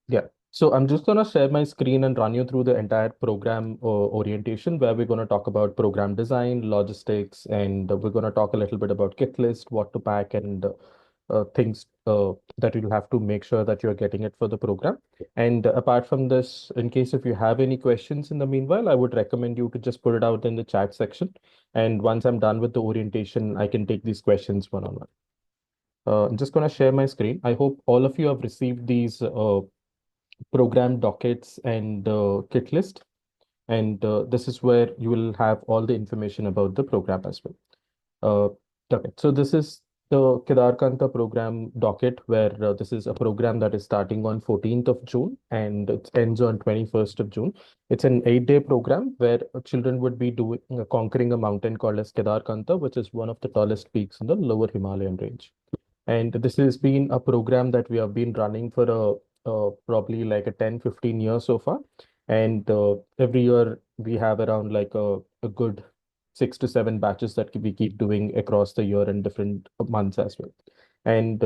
Yeah. So I'm just going to share my screen and run you through the entire program orientation where we're going to talk about program design, logistics, and we're going to talk a little bit about kit list, what to pack, and things that you'll have to make sure that you're getting it for the program. And apart from this, in case if you have any questions in the meanwhile, I would recommend you to just put it out in the chat section. And once I'm done with the orientation, I can take these questions one on one. I'm just going to share my screen. I hope all of you have received these program dockets and kit list. And this is where you will have all the information about the program as well. Okay, so this is the Kedarkantha program docket, where this is a program that is starting on 14th of June and it ends on 21st of June. It's an 8-day program where children would be doing conquering a mountain called as Kedarkantha, which is one of the tallest peaks in the lower Himalayan range. And this has been a program that we have been running for probably like a 10-15 years so far. And every year we have around like a good 6 to 7 batches that we keep doing across the year and different months as well. And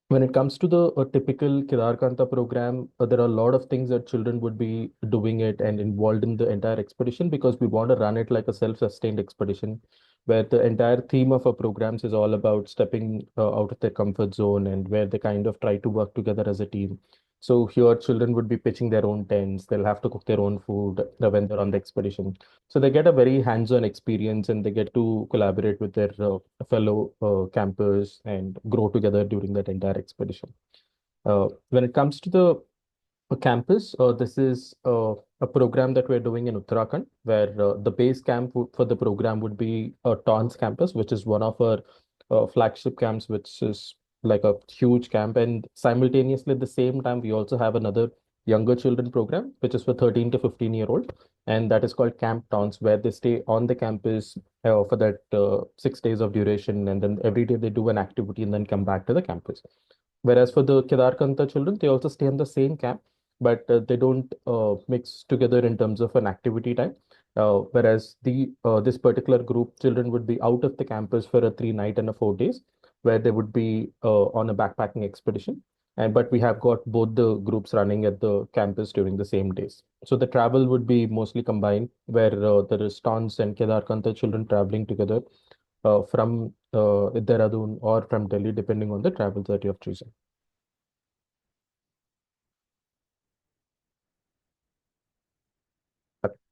when it comes to the typical Kedarkantha program, there are a lot of things that children would be doing it and involved in the entire expedition because we want to run it like a self-sustained expedition where the entire theme of our programs is all about stepping out of their comfort zone and where they kind of try to work together as a team. So here, children would be pitching their own tents. They'll have to cook their own food when they're on the expedition. So they get a very hands-on experience and they get to collaborate with their fellow campers and grow together during that entire expedition. When it comes to the campus, this is a program that we're doing in Uttarakhand, where the base camp for the program would be Tons campus, which is one of our flagship camps, which is like a huge camp. And simultaneously, at the same time, we also have another younger children program, which is for 13 to 15-year-old, and that is called Camp Tons, where they stay on the campus for that 6 days of duration, and then every day they do an activity and then come back to the campus. Whereas for the Kedarkantha children, they also stay in the same camp, but they don't mix together in terms of an activity time. Whereas the this particular group children would be out of the campus for a 3 night and a 4 days, where they would be on a backpacking expedition. And but we have got both the groups running at the campus during the same days. So the travel would be mostly combined, where there is Tons and Kedarkantha children traveling together from Dehradun or from Delhi, depending on the travels that you have chosen.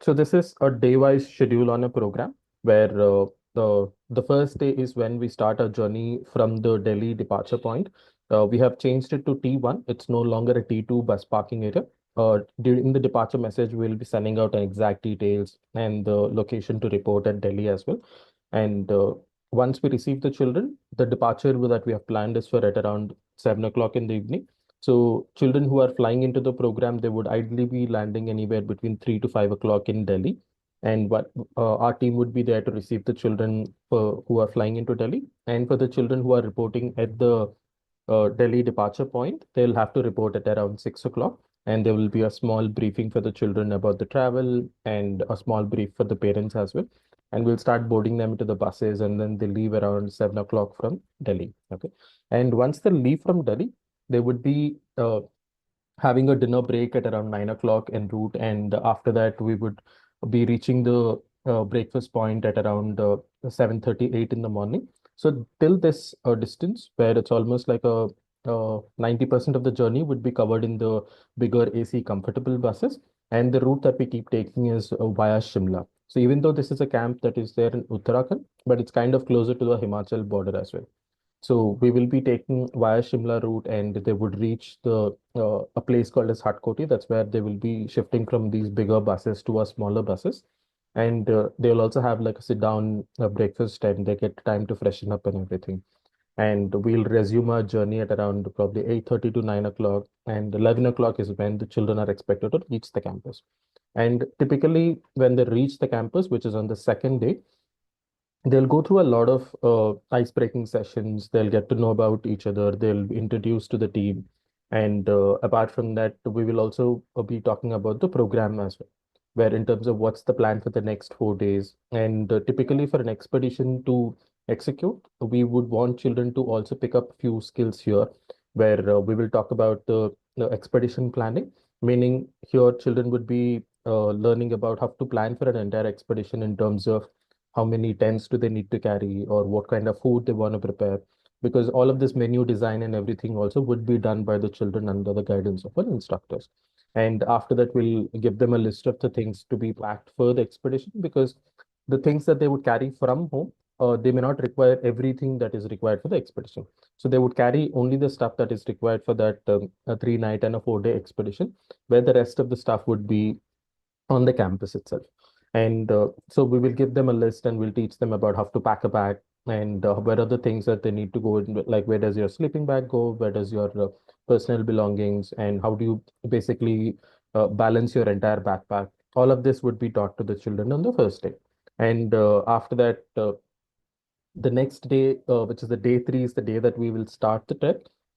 So this is a day-wise schedule on a program where the first day is when we start our journey from the Delhi departure point. We have changed it to T1. It's no longer a T2 bus parking area. During the departure message, we'll be sending out an exact details and the location to report at Delhi as well. And once we receive the children, the departure that we have planned is for at around 7 o'clock in the evening. So children who are flying into the program, they would ideally be landing anywhere between 3 to 5 o'clock in Delhi. And what our team would be there to receive the children who are flying into Delhi. And for the children who are reporting at the Delhi departure point, they'll have to report at around 6 o'clock. And there will be a small briefing for the children about the travel and a small brief for the parents as well. And we'll start boarding them into the buses and then they leave around 7 o'clock from Delhi. Okay. And once they leave from Delhi, they would be having a dinner break at around 9 o'clock en route. And after that, we would be reaching the breakfast point at around 7:38 in the morning. So till this distance, where it's almost like a 90% of the journey would be covered in the bigger AC comfortable buses. And the route that we keep taking is via Shimla. So even though this is a camp that is there in Uttarakhand, but it's kind of closer to the Himachal border as well. So we will be taking via Shimla route and they would reach the a place called as Hatkoti. That's where they will be shifting from these bigger buses to a smaller buses. And they'll also have like a sit down breakfast and they get time to freshen up and everything. And we'll resume our journey at around probably 8:30 to 9 o'clock. And 11 o'clock is when the children are expected to reach the campus. And typically, when they reach the campus, which is on the second day, they'll go through a lot of ice-breaking sessions. They'll get to know about each other. They'll be introduced to the team. And apart from that, we will also be talking about the program as well, where in terms of what's the plan for the next 4 days. And typically for an expedition to execute, we would want children to also pick up few skills here, where we will talk about the expedition planning, meaning here children would be learning about how to plan for an entire expedition in terms of how many tents do they need to carry or what kind of food they want to prepare, because all of this menu design and everything also would be done by the children under the guidance of an instructors. And after that, we'll give them a list of the things to be packed for the expedition, because the things that they would carry from home, they may not require everything that is required for the expedition. So they would carry only the stuff that is required for that a 3 night and a 4 day expedition, where the rest of the stuff would be on the campus itself. And so we will give them a list and we'll teach them about how to pack a bag and where are the things that they need to go in, like where does your sleeping bag go, where does your personal belongings, and how do you basically balance your entire backpack. All of this would be taught to the children on the first day. And after that, the next day, which is the day 3, is the day that we will start the trek.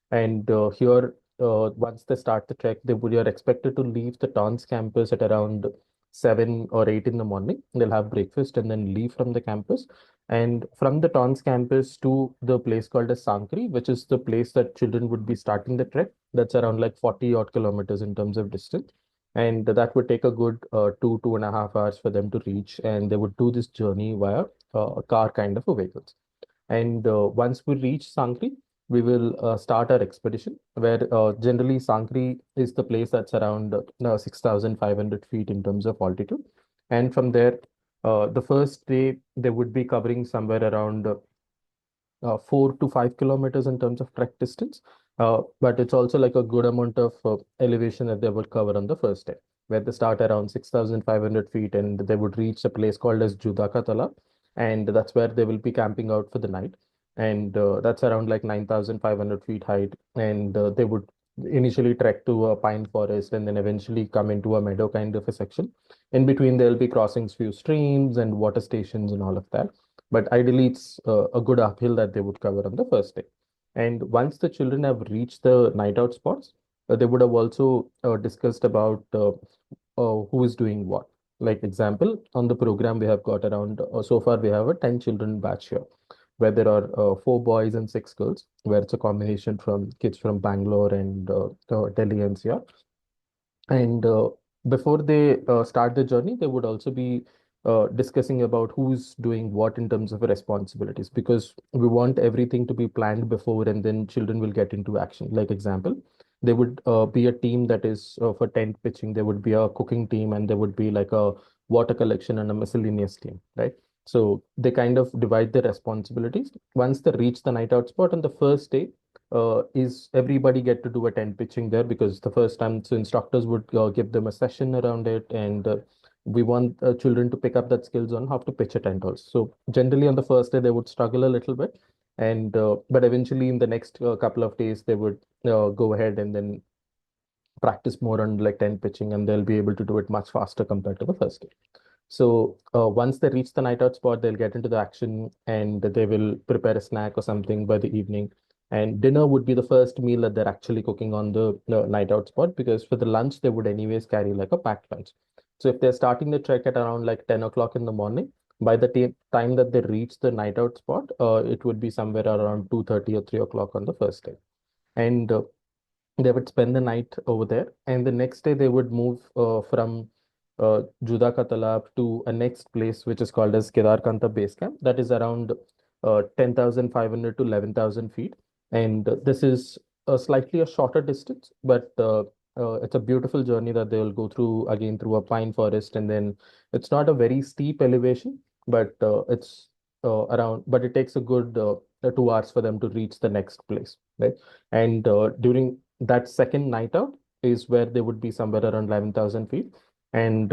And here, once they start the trek, they are expected to leave the Tons campus at around 7 or 8 in the morning. They'll have breakfast and then leave from the campus. And from the Tons campus to the place called as Sankri, which is the place that children would be starting the trek. That's around like 40 odd kilometers in terms of distance. And that would take a good 2.5 hours for them to reach. And they would do this journey via a car kind of a vehicles. And once we reach Sankri, we will start our expedition, where generally Sankri is the place that's around 6,500 feet in terms of altitude. And from there, the first day, they would be covering somewhere around 4 to 5 kilometers in terms of trek distance. But it's also like a good amount of elevation that they would cover on the first day, where they start around 6,500 feet and they would reach a place called as Judakatala. And that's where they will be camping out for the night. And that's around like 9,500 feet height. And they would initially trek to a pine forest and then eventually come into a meadow kind of a section. In between, they'll be crossing few streams and water stations and all of that, but ideally it's a good uphill that they would cover on the first day. And once the children have reached the night out spots, they would have also discussed about who is doing what. Like example, on the program we have got around so far we have a 10 children batch here, where there are 4 boys and 6 girls, where it's a combination from kids from Bangalore and Delhi NCR. And before they start the journey, they would also be discussing about who's doing what in terms of responsibilities, because we want everything to be planned before and then children will get into action. Like example, there would be a team that is for tent pitching, there would be a cooking team, and there would be like a water collection and a miscellaneous team, right? So they kind of divide their responsibilities. Once they reach the night out spot on the first day, is everybody get to do a tent pitching there, because the first time, so instructors would give them a session around it, and we want children to pick up that skills on how to pitch a tent also. So generally on the first day they would struggle a little bit, and but eventually in the next couple of days they would go ahead and then practice more on like tent pitching, and they'll be able to do it much faster compared to the first day. So once they reach the night out spot, they'll get into the action and they will prepare a snack or something by the evening. And dinner would be the first meal that they're actually cooking on the night out spot, because for the lunch, they would anyways carry like a packed lunch. So if they're starting the trek at around like 10 o'clock in the morning, by the time that they reach the night out spot, it would be somewhere around 2:30 or 3 o'clock on the first day. And they would spend the night over there, and the next day they would move from Judaka Talab to a next place which is called as Kedarkantha Base Camp. That is around 10,500 to 11,000 feet, and this is a shorter distance, but it's a beautiful journey that they will go through again through a pine forest, and then it's not a very steep elevation, but it's but it takes a good 2 hours for them to reach the next place, right? And during that second night out is where they would be somewhere around 11,000 feet, and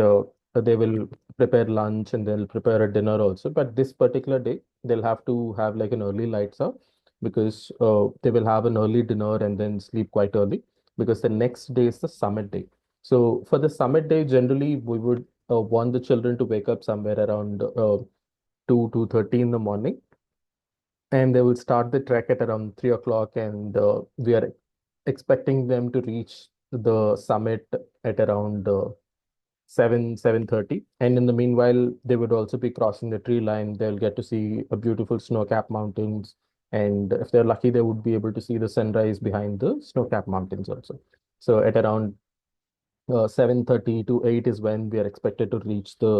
they will prepare lunch and they'll prepare a dinner also. But this particular day, they'll have to have like an early lights out, because they will have an early dinner and then sleep quite early, because the next day is the summit day. So for the summit day, generally we would want the children to wake up somewhere around 2 to 2:30 in the morning, and they will start the trek at around 3 o'clock, and we are expecting them to reach the summit at around 7:30. And in the meanwhile, they would also be crossing the tree line. They'll get to see a beautiful snow-capped mountains, and if they're lucky, they would be able to see the sunrise behind the snow-capped mountains also. So at around 7:30 to 8 is when we are expected to reach the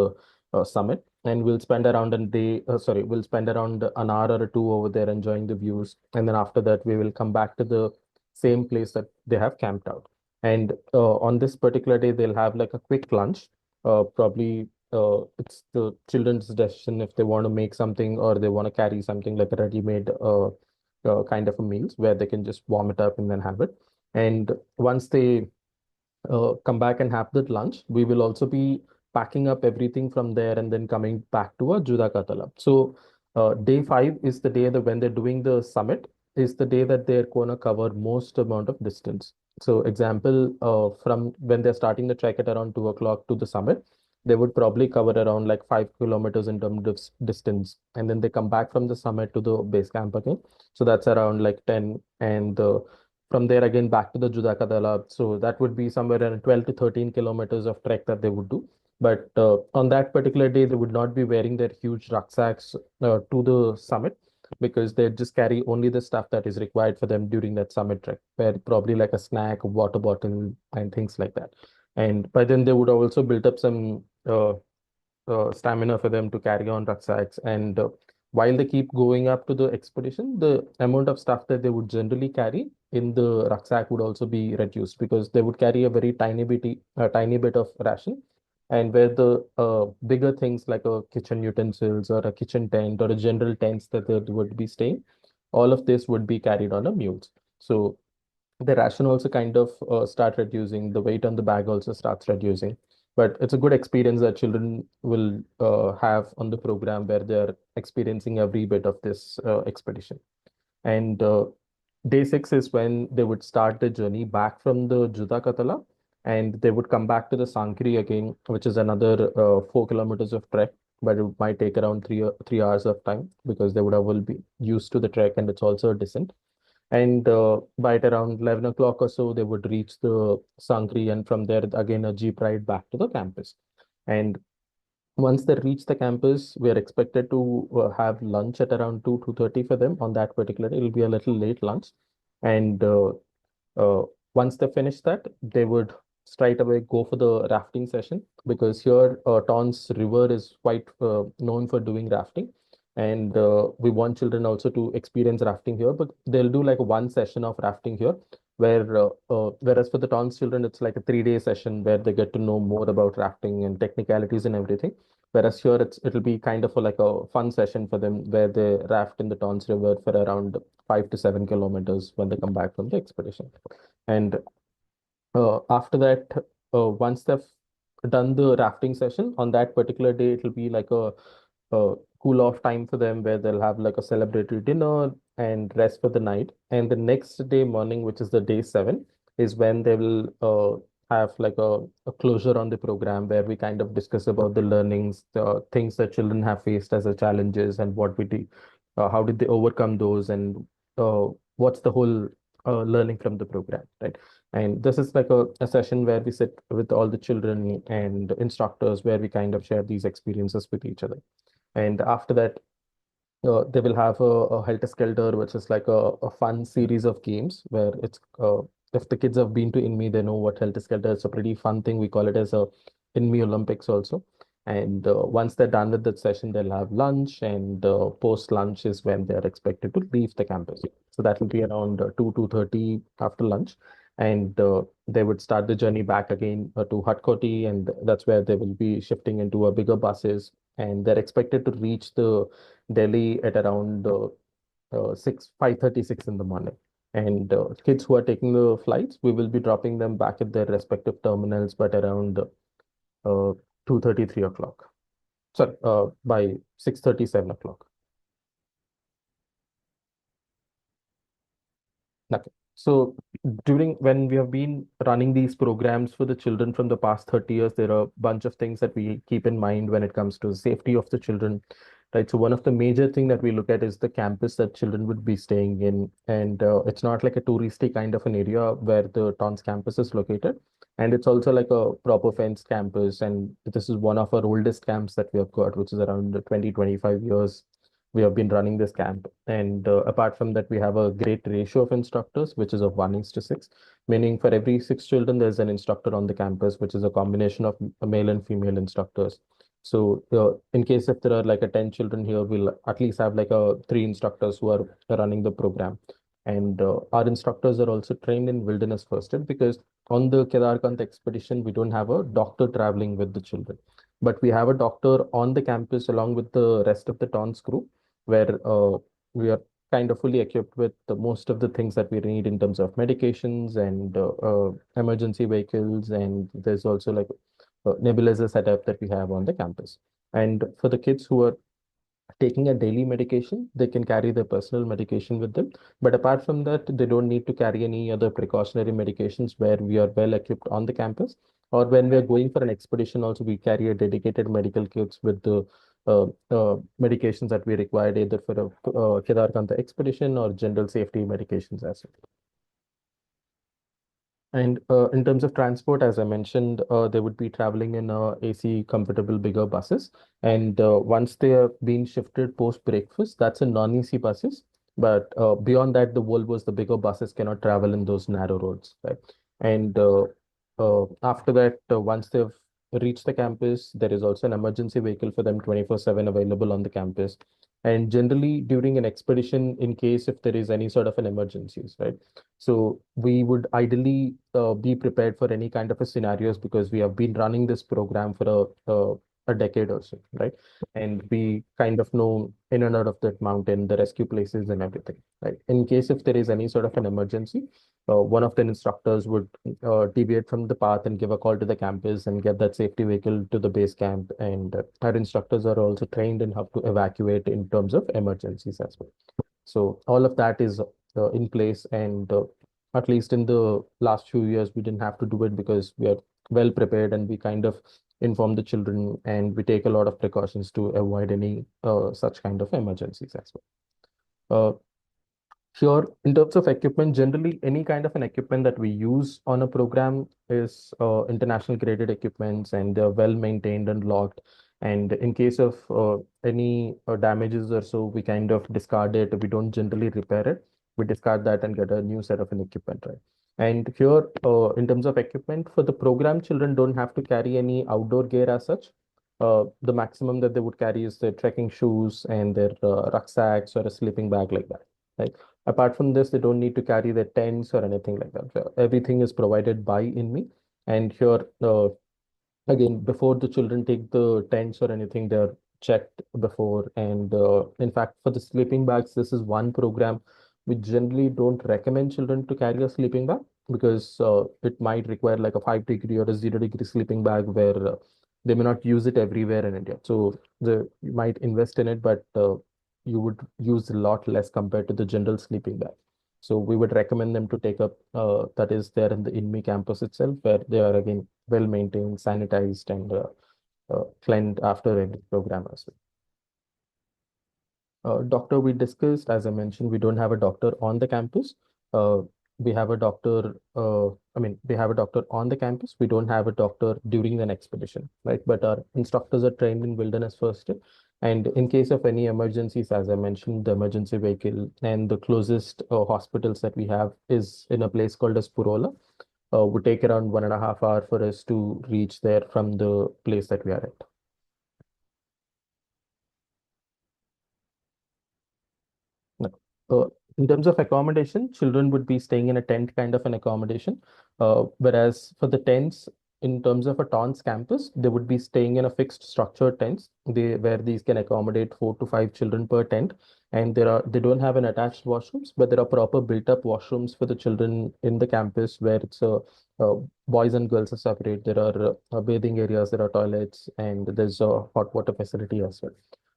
summit, and we'll spend around a day, we'll spend around an hour or two over there enjoying the views, and then after that we will come back to the same place that they have camped out. And on this particular day they'll have like a quick lunch. Probably it's the children's decision if they want to make something or they want to carry something like a ready-made kind of a meals where they can just warm it up and then have it. And once they come back and have that lunch, we will also be packing up everything from there and then coming back to a Juda Katala. So day 5 is the day that when they're doing the summit, is the day that they're going to cover most amount of distance. So example, from when they're starting the trek at around 2 o'clock to the summit, they would probably cover around like 5 kilometers in terms of distance. And then they come back from the summit to the base camp again. So that's around like 10. And from there again back to the Judakadala. So that would be somewhere around 12 to 13 kilometers of trek that they would do. But on that particular day, they would not be wearing their huge rucksacks to the summit because they just carry only the stuff that is required for them during that summit trek, where probably like a snack, a water bottle, and things like that. And by then, they would have also built up some stamina for them to carry on rucksacks. And while they keep going up to the expedition, the amount of stuff that they would generally carry in the rucksack would also be reduced because they would carry a very tiny bit of ration. And where the bigger things like a kitchen utensils or a kitchen tent or a general tents that they would be staying, all of this would be carried on a mules. So the ration also kind of start reducing, the weight on the bag also starts reducing. But it's a good experience that children will have on the program where they're experiencing every bit of this expedition. And day 6 is when they would start the journey back from the Juda Katala, and they would come back to the Sankri again, which is another 4 kilometers of trek, but it might take around 3 hours of time because they would have will be used to the trek and it's also a descent. And by at around 11 o'clock or so, they would reach the Sankri, and from there, again, a jeep ride back to the campus. And once they reach the campus, we are expected to have lunch at around 2:30 for them on that particular day. It'll be a little late lunch. And uh, once they finish that, they would straight away go for the rafting session because here Tons River is quite known for doing rafting. And we want children also to experience rafting here, but they'll do like one session of rafting here, whereas for the Tons children, it's like a 3 day session where they get to know more about rafting and technicalities and everything. Whereas here, it'll be kind of like a fun session for them where they raft in the Tons River for around 5 to 7 kilometers when they come back from the expedition. And after that, once they've done the rafting session on that particular day, it'll be like a cool off time for them where they'll have like a celebratory dinner and rest for the night. And the next day morning, which is the day 7, is when they will have like a closure on the program where we kind of discuss about the learnings, the things that children have faced as a challenges and what we did, how did they overcome those, and what's the whole learning from the program, right? And this is like a session where we sit with all the children and instructors where we kind of share these experiences with each other. And after that, they will have a Helter Skelter, which is like a fun series of games where if the kids have been to Inme, they know what Helter Skelter is. A pretty fun thing. We call it as a Inme Olympics also. And once they're done with that session, they'll have lunch, and post lunch is when they're expected to leave the campus. So that will be around 2:30 after lunch, and they would start the journey back again to Hatkoti, and that's where they will be shifting into a bigger buses, and they're expected to reach the Delhi at around 5:36 in the morning. And kids who are taking the flights, we will be dropping them back at their respective terminals, but around 2:30, 3 o'clock. Sorry, by 6:30, 7 o'clock. Okay. So during when we have been running these programs for the children from the past 30 years, there are a bunch of things that we keep in mind when it comes to the safety of the children, right? So one of the major thing that we look at is the campus that children would be staying in. And it's not like a touristy kind of an area where the TONS campus is located. And it's also like a proper fenced campus. And this is one of our oldest camps that we have got, which is around 20, 25 years we have been running this camp. And apart from that, we have a great ratio of instructors, which is of 1:6, meaning for every 6 children, there's an instructor on the campus, which is a combination of male and female instructors. So in case if there are like a 10 children here, we'll at least have like a three instructors who are running the program. And our instructors are also trained in wilderness first aid, because on the Kedarkantha expedition, we don't have a doctor traveling with the children, but we have a doctor on the campus along with the rest of the TONS crew, where we are kind of fully equipped with most of the things that we need in terms of medications and emergency vehicles. And there's also like nebulizer setup that we have on the campus. And for the kids who are taking a daily medication, they can carry their personal medication with them. But apart from that, they don't need to carry any other precautionary medications, where we are well equipped on the campus. Or when we are going for an expedition, also we carry a dedicated medical kits with the medications that we required either for a Kedarkantha expedition or general safety medications as well. And in terms of transport, as I mentioned, they would be traveling in AC comfortable bigger buses. And once they are being shifted post breakfast, that's in non-AC buses. But beyond that, the Volvos, the bigger buses, cannot travel in those narrow roads, right? And after that, once they've reached the campus, there is also an emergency vehicle for them 24/7 available on the campus. And generally, during an expedition, in case if there is any sort of an emergencies, right? So we would ideally be prepared for any kind of a scenarios, because we have been running this program for a decade or so, right? And we kind of know in and out of that mountain, the rescue places and everything, right? In case if there is any sort of an emergency, one of the instructors would deviate from the path and give a call to the campus and get that safety vehicle to the base camp. And our instructors are also trained in how to evacuate in terms of emergencies as well. So all of that is in place, and at least in the last few years, we didn't have to do it because we are well prepared, and we kind of inform the children, and we take a lot of precautions to avoid any such kind of emergencies as well. Sure. In terms of equipment, generally any kind of an equipment that we use on a program is international graded equipments, and they're well maintained and logged. And in case of any damages or so, we kind of discard it. We don't generally repair it. We discard that and get a new set of an equipment, right? And here, in terms of equipment for the program, children don't have to carry any outdoor gear as such. The maximum that they would carry is their trekking shoes and their rucksacks or a sleeping bag like that. Right. Apart from this, they don't need to carry their tents or anything like that. So everything is provided by Inme. And here, again, before the children take the tents or anything, they're checked before. And in fact, for the sleeping bags, this is one program we generally don't recommend children to carry a sleeping bag, because it might require like a 5 degree or a 0 degree sleeping bag, where they may not use it everywhere in India. So you might invest in it, but you would use a lot less compared to the general sleeping bag. So we would recommend them to take up that is there in the INME campus itself, where they are again well maintained, sanitized, and cleaned after every program as well. Doctor, we discussed, as I mentioned, we don't have a doctor on the campus. We have a doctor, we have a doctor on the campus. We don't have a doctor during an expedition, right? But our instructors are trained in wilderness first aid. And in case of any emergencies, as I mentioned, the emergency vehicle and the closest hospitals that we have is in a place called as Purola. Would take around 1.5 hours for us to reach there from the place that we are at. No. In terms of accommodation, children would be staying in a tent kind of an accommodation. Whereas for the tents, in terms of a TONS campus, they would be staying in a fixed structured tents, where these can accommodate 4 to 5 children per tent. And they don't have an attached washrooms, but there are proper built up washrooms for the children in the campus, where it's uh, boys and girls are separate. There are bathing areas, there are toilets, and there's a hot water facility as well.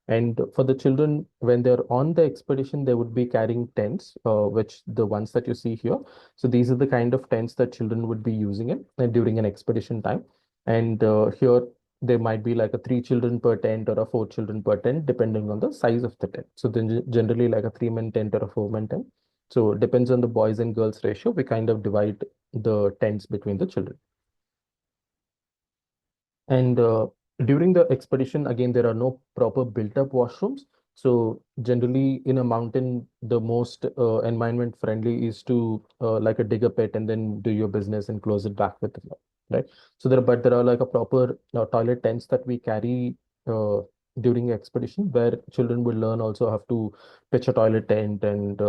And for the children, when they're on the expedition, they would be carrying tents, which the ones that you see here. So these are the kind of tents that children would be using it during an expedition time. And here there might be like a 3 children per tent or a 4 children per tent, depending on the size of the tent. So then generally like a 3-man tent or a 4-man tent. So it depends on the boys and girls ratio. We kind of divide the tents between the children. And during the expedition, again, there are no proper built-up washrooms. So generally in a mountain, the most environment friendly is to like a dig a pit and then do your business and close it back with the floor, right? So there are like a proper toilet tents that we carry uh, during expedition where children will learn also how to pitch a toilet tent and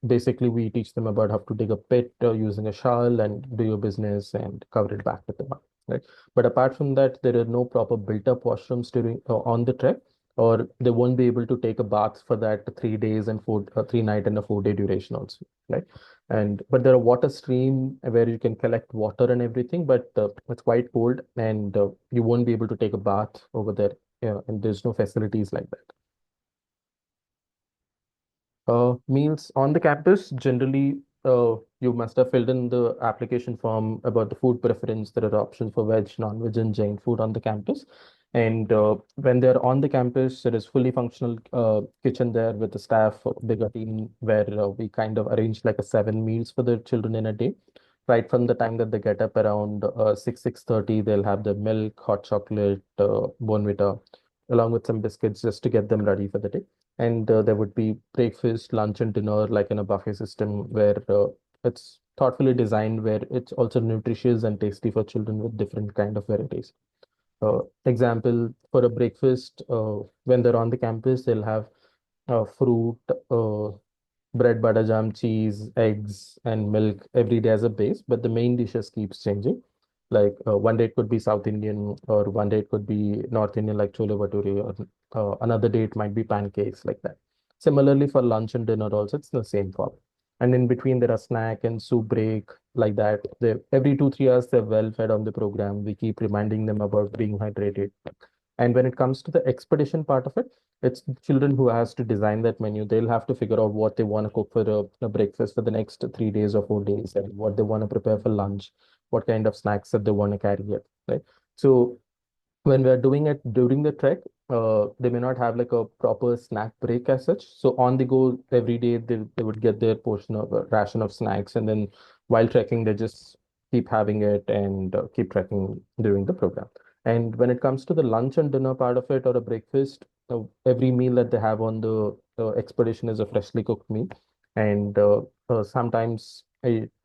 basically we teach them about how to dig a pit using a shawl and do your business and cover it back with the mud, right? But apart from that, there are no proper built up washrooms during on the trek, or they won't be able to take a bath for that 3 days and 3 night and a 4 day duration also, right? And but there are water stream where you can collect water and everything, but it's quite cold and you won't be able to take a bath over there, and there's no facilities like that. Meals on the campus, generally, you must have filled in the application form about the food preference. There are options for veg, non-veg, and Jain food on the campus. And when they're on the campus, there is fully functional kitchen there with the staff, bigger team, where we kind of arrange like a 7 meals for the children in a day. Right from the time that they get up around 6:30, they'll have the milk, hot chocolate, Bonvita, along with some biscuits just to get them ready for the day. And there would be breakfast, lunch, and dinner like in a buffet system where it's thoughtfully designed, where it's also nutritious and tasty for children with different kind of varieties. Example, for a breakfast, when they're on the campus, they'll have fruit, bread, butter, jam, cheese, eggs, and milk every day as a base, but the main dishes keeps changing. Like one day it could be South Indian, or one day it could be North Indian, like chole bhature, or another day it might be pancakes, like that. Similarly, for lunch and dinner also, it's the same form. And in between, there are snack and soup break, like that. Every 2, 3 hours, they're well fed on the program. We keep reminding them about being hydrated. And when it comes to the expedition part of it, it's children who has to design that menu. They'll have to figure out what they want to cook for a breakfast for the next 3 days or 4 days, and what they want to prepare for lunch, what kind of snacks that they want to carry it, right? So when we are doing it during the trek, they may not have like a proper snack break as such. So on the go every day, they would get their portion of a ration of snacks, and then while trekking, they just keep having it and keep trekking during the program. And when it comes to the lunch and dinner part of it or a breakfast, every meal that they have on the expedition is a freshly cooked meal. And sometimes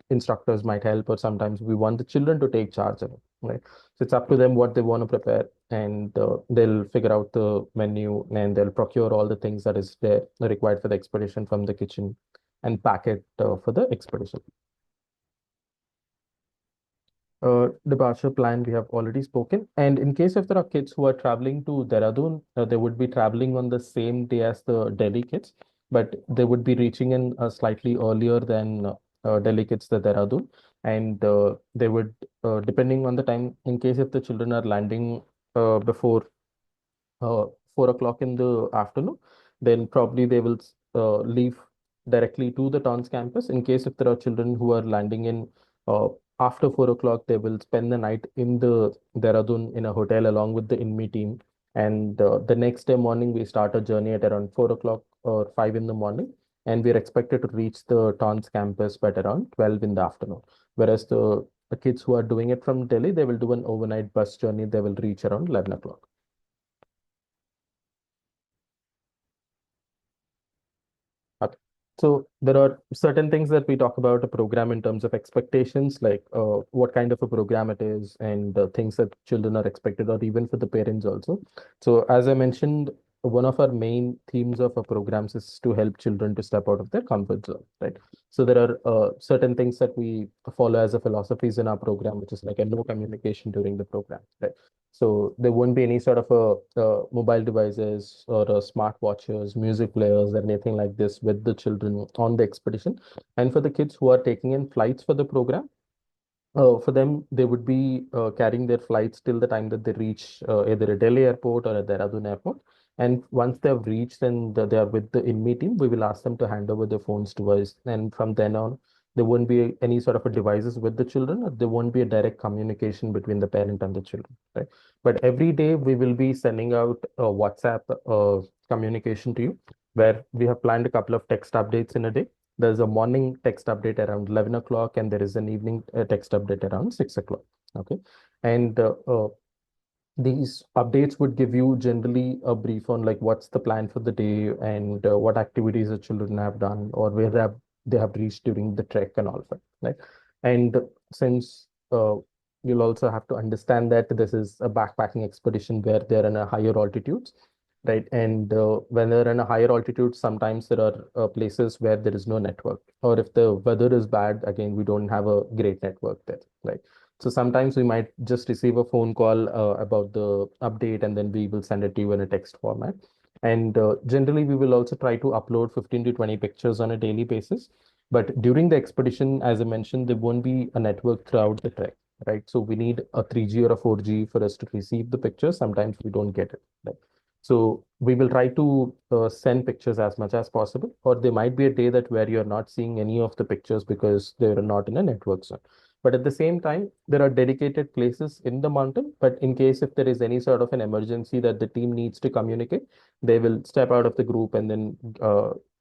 instructors might help, or sometimes we want the children to take charge of it, right? So it's up to them what they want to prepare, and they'll figure out the menu and they'll procure all the things that is there required for the expedition from the kitchen and pack it for the expedition. Departure plan we have already spoken. And in case if there are kids who are traveling to Dehradun, they would be traveling on the same day as the Delhi kids, but they would be reaching in slightly earlier than Delhi kids the Dehradun. And they would, depending on the time, in case if the children are landing before uh, 4 o'clock in the afternoon, then probably they will leave directly to the town's campus. In case if there are children who are landing in uh, after 4 o'clock, they will spend the night in the Dehradun in a hotel along with the Inme team. And the next day morning, we start a journey at around 4 o'clock or 5 in the morning. And we're expected to reach the town's campus by around 12 in the afternoon. Whereas the kids who are doing it from Delhi, they will do an overnight bus journey. They will reach around 11 o'clock. Okay. So there are certain things that we talk about a program in terms of expectations, like what kind of a program it is, and things that children are expected, or even for the parents also. So as I mentioned, one of our main themes of our programs is to help children to step out of their comfort zone, right? So there are certain things that we follow as a philosophies in our program, which is like a no communication during the program, right? So there won't be any sort of a mobile devices or smart watches, music players, or anything like this with the children on the expedition. And for the kids who are taking in flights for the program, for them, they would be carrying their flights till the time that they reach either a Delhi airport or a Dehradun airport. And once they have reached and they are with the INME team, we will ask them to hand over their phones to us. And from then on, there won't be any sort of a devices with the children, or there won't be a direct communication between the parent and the children, right? But every day we will be sending out a WhatsApp communication to you, where we have planned a couple of text updates in a day. There's a morning text update around 11 o'clock, and there is an evening text update around 6 o'clock. Okay. And These updates would give you generally a brief on like what's the plan for the day and what activities the children have done or where they have reached during the trek and all of that, right? And since you'll also have to understand that this is a backpacking expedition where they're in a higher altitudes, right? And when they're in a higher altitude, sometimes there are places where there is no network, or if the weather is bad, again, we don't have a great network there, right? So sometimes we might just receive a phone call about the update, and then we will send it to you in a text format. And generally, we will also try to upload 15 to 20 pictures on a daily basis. But during the expedition, as I mentioned, there won't be a network throughout the trek, right? So we need a 3G or a 4G for us to receive the pictures. Sometimes we don't get it, right? So we will try to send pictures as much as possible, or there might be a day that where you're not seeing any of the pictures because they're not in a network zone. But at the same time, there are dedicated places in the mountain. But in case if there is any sort of an emergency that the team needs to communicate, they will step out of the group and then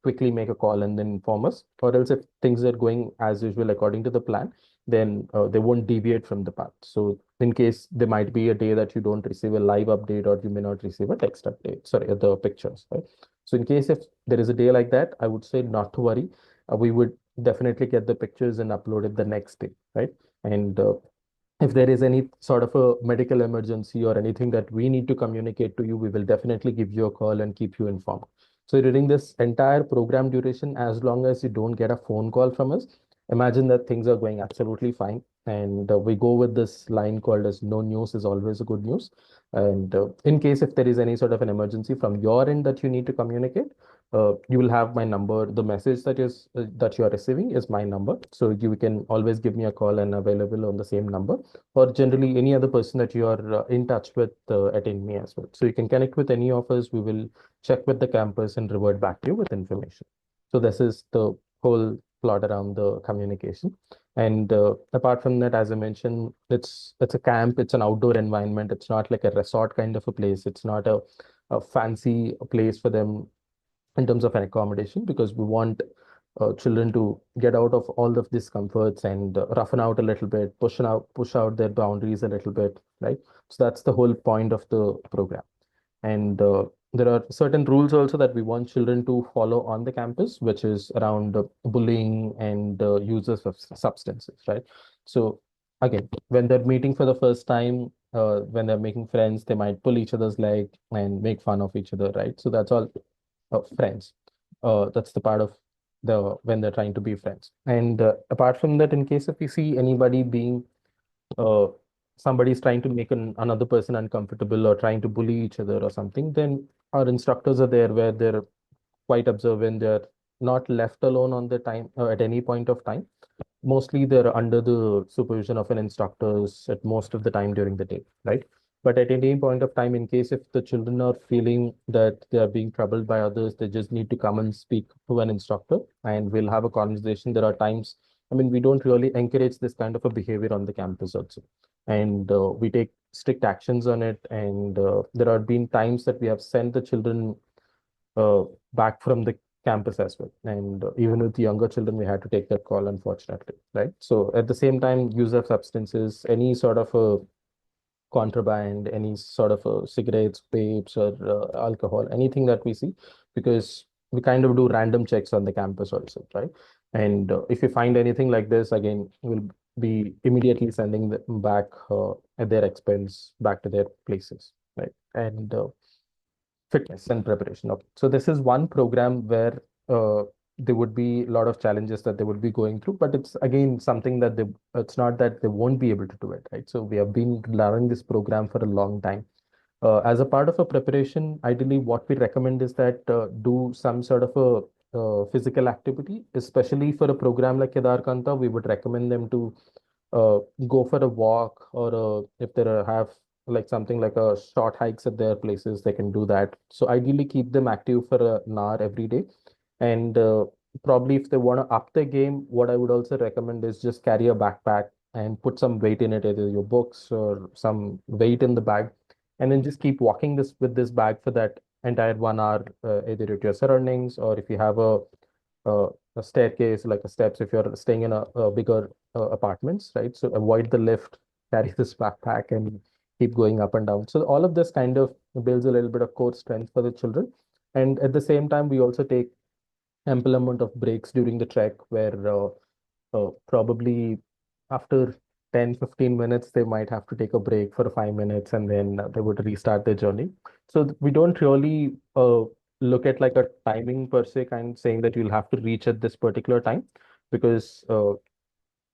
quickly make a call and then inform us. Or else if things are going as usual according to the plan, then they won't deviate from the path. So in case there might be a day that you don't receive a live update or you may not receive a text update, sorry, the pictures, right? So in case if there is a day like that, I would say not to worry. We would definitely get the pictures and upload it the next day, right? And if there is any sort of a medical emergency or anything that we need to communicate to you, we will definitely give you a call and keep you informed. So during this entire program duration, as long as you don't get a phone call from us, imagine that things are going absolutely fine. And we go with this line called as no news is always a good news. And in case if there is any sort of an emergency from your end that you need to communicate, you will have my number. The message that you are receiving is my number, so you can always give me a call and available on the same number, or generally any other person that you are in touch with at Inme as well. So you can connect with any of us. We will check with the campus and revert back to you with information. So this is the whole plot around the communication. And apart from that, as I mentioned, it's a camp. It's an outdoor environment. It's not like a resort kind of a place. It's not a fancy place for them in terms of an accommodation, because we want children to get out of all of these comforts and roughen out a little bit, push out their boundaries a little bit, right? So that's the whole point of the program. And there are certain rules also that we want children to follow on the campus, which is around bullying and uses of substances, right? So again, when they're meeting for the first time, when they're making friends, they might pull each other's leg and make fun of each other, right? So that's all friends. That's the part of the when they're trying to be friends. And apart from that, in case if we see anybody being uh, somebody is trying to make another person uncomfortable or trying to bully each other or something, then our instructors are there where they're quite observant. They're not left alone on the time at any point of time. Mostly they're under the supervision of an instructors at most of the time during the day, right? But at any point of time, in case if the children are feeling that they are being troubled by others, they just need to come and speak to an instructor and we'll have a conversation. There are times, I mean, we don't really encourage this kind of a behavior on the campus also. And we take strict actions on it. And there have been times that we have sent the children uh, back from the campus as well. And even with the younger children, we had to take that call, unfortunately, right? So at the same time, use of substances, any sort of a contraband, any sort of cigarettes, vapes, or alcohol, anything that we see, because we kind of do random checks on the campus also, right? And if you find anything like this, again, we'll be immediately sending them back at their expense back to their places, right? And fitness and preparation. Okay. So this is one program where there would be a lot of challenges that they would be going through, but it's again something that it's not that they won't be able to do it, right? So we have been learning this program for a long time. As a part of a preparation, ideally, what we recommend is that do some sort of a physical activity, especially for a program like Kedarkantha. We would recommend them to uh, go for a walk, or if they have like something like a short hikes at their places, they can do that. So ideally, keep them active for an hour every day. And probably if they want to up the game, what I would also recommend is just carry a backpack and put some weight in it, either your books or some weight in the bag, and then just keep walking this with this bag for that entire 1 hour, either at your surroundings, or if you have uh, a staircase, like a steps, if you're staying in a bigger apartments, right? So avoid the lift, carry this backpack, and keep going up and down. So all of this kind of builds a little bit of core strength for the children. And at the same time, we also take ample amount of breaks during the trek where probably after 10-15 minutes, they might have to take a break for 5 minutes and then they would restart their journey. So we don't really look at like a timing per se, kind of saying that you'll have to reach at this particular time because